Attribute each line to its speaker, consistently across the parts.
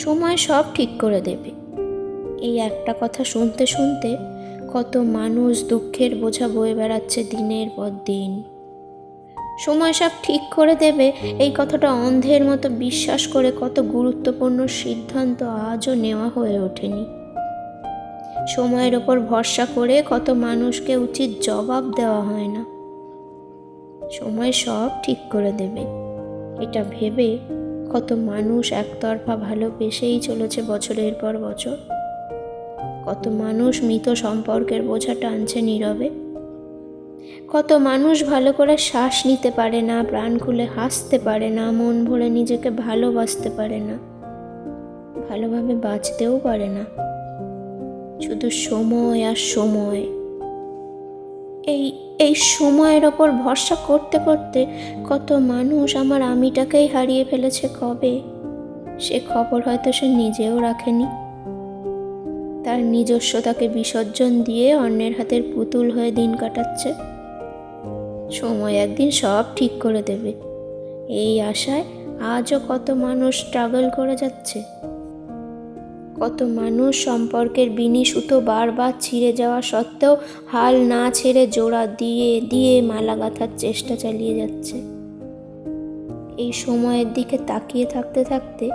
Speaker 1: সময় সব ঠিক করে দেবে, এই একটা কথা শুনতে শুনতে কত মানুষ দুঃখের বোঝা বয়ে বেড়াচ্ছে দিনের পর দিন। সময় সব ঠিক করে দেবে এই কথাটা অন্ধের মতো বিশ্বাস করে কত গুরুত্বপূর্ণ সিদ্ধান্ত আজও নেওয়া হয়ে ওঠেনি। সময়ের ওপর ভরসা করে কত মানুষকে উচিত জবাব দেওয়া হয় না। সময় সব ঠিক করে দেবে এটা ভেবে কত মানুষ একতরফা ভালোবেসেই চলেছে বছরের পর বছর। কত মানুষ মৃত সম্পর্কের বোঝা টানছে নীরবে। কত মানুষ ভালো করে শ্বাস নিতে পারে না, প্রাণ খুলে হাসতে পারে না, মন ভরে নিজেকে ভালোবাসতে পারে না, ভালোভাবে বাঁচতেও পারে না। শুধু সময় আর সময়। এই সময়ের ওপর ভরসা করতে করতে কত মানুষ আমার আমিটাকেই হারিয়ে ফেলেছে কবে, সে খবর হয়তো সে নিজেও রাখেনি। তার নিজস্বতাকে বিসর্জন দিয়ে অন্যের হাতের পুতুল হয়ে দিন কাটাচ্ছে। সময় একদিন সব ঠিক করে দেবে এই আশায় আজও কত মানুষ স্ট্রাগল করে যাচ্ছে। কত মানুষ সম্পর্কের বিনি সুতো বারবার ছিঁড়ে যাওয়া সত্ত্বেও হাল না ছেড়ে জোড়া দিয়ে দিয়ে মালা গাঁথার চেষ্টা চালিয়ে যাচ্ছে। এই সময়ের দিকে তাকিয়ে থাকতে থাকতে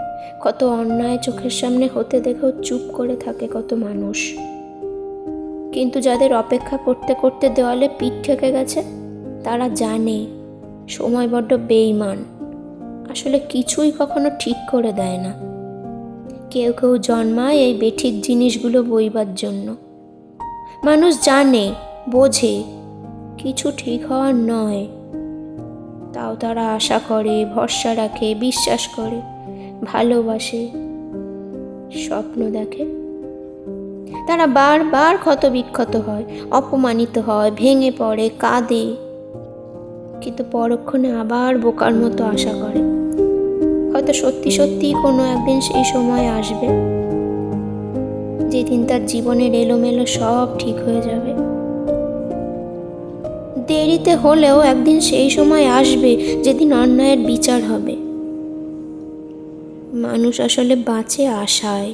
Speaker 1: কত অন্যায় চোখের সামনে হতে দেখেও চুপ করে থাকে কত মানুষ। কিন্তু যাদের অপেক্ষা করতে করতে দেওয়ালে পিঠ ঠেকে গেছে, তারা জানে সময় বড্ড বেইমান, আসলে কিছুই কখনো ঠিক করে দেয় না। কেউ কেউ জন্মায় এই বেঠিক জিনিসগুলো বইবার জন্য। মানুষ জানে, বোঝে কিছু ঠিক হওয়ার নয়, তাও তারা আশা করে, ভরসা রাখে, বিশ্বাস করে, ভালোবাসে, স্বপ্ন দেখে। তারা বারবার ক্ষত বিক্ষত হয়, অপমানিত হয়, ভেঙে পড়ে, কাঁদে, কিন্তু পরক্ষণে আবার বোকার মতো আশা করে হয়তো সত্যি সত্যিই কোনো একদিন সেই সময় আসবে যেদিন তার জীবনের এলোমেলো সব ঠিক হয়ে যাবে। দেরিতে হলেও একদিন সেই সময় আসবে যেদিন অন্যায়ের বিচার হবে। মানুষ আসলে বাঁচে আশায়,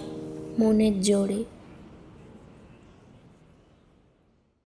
Speaker 1: মনের জোরে।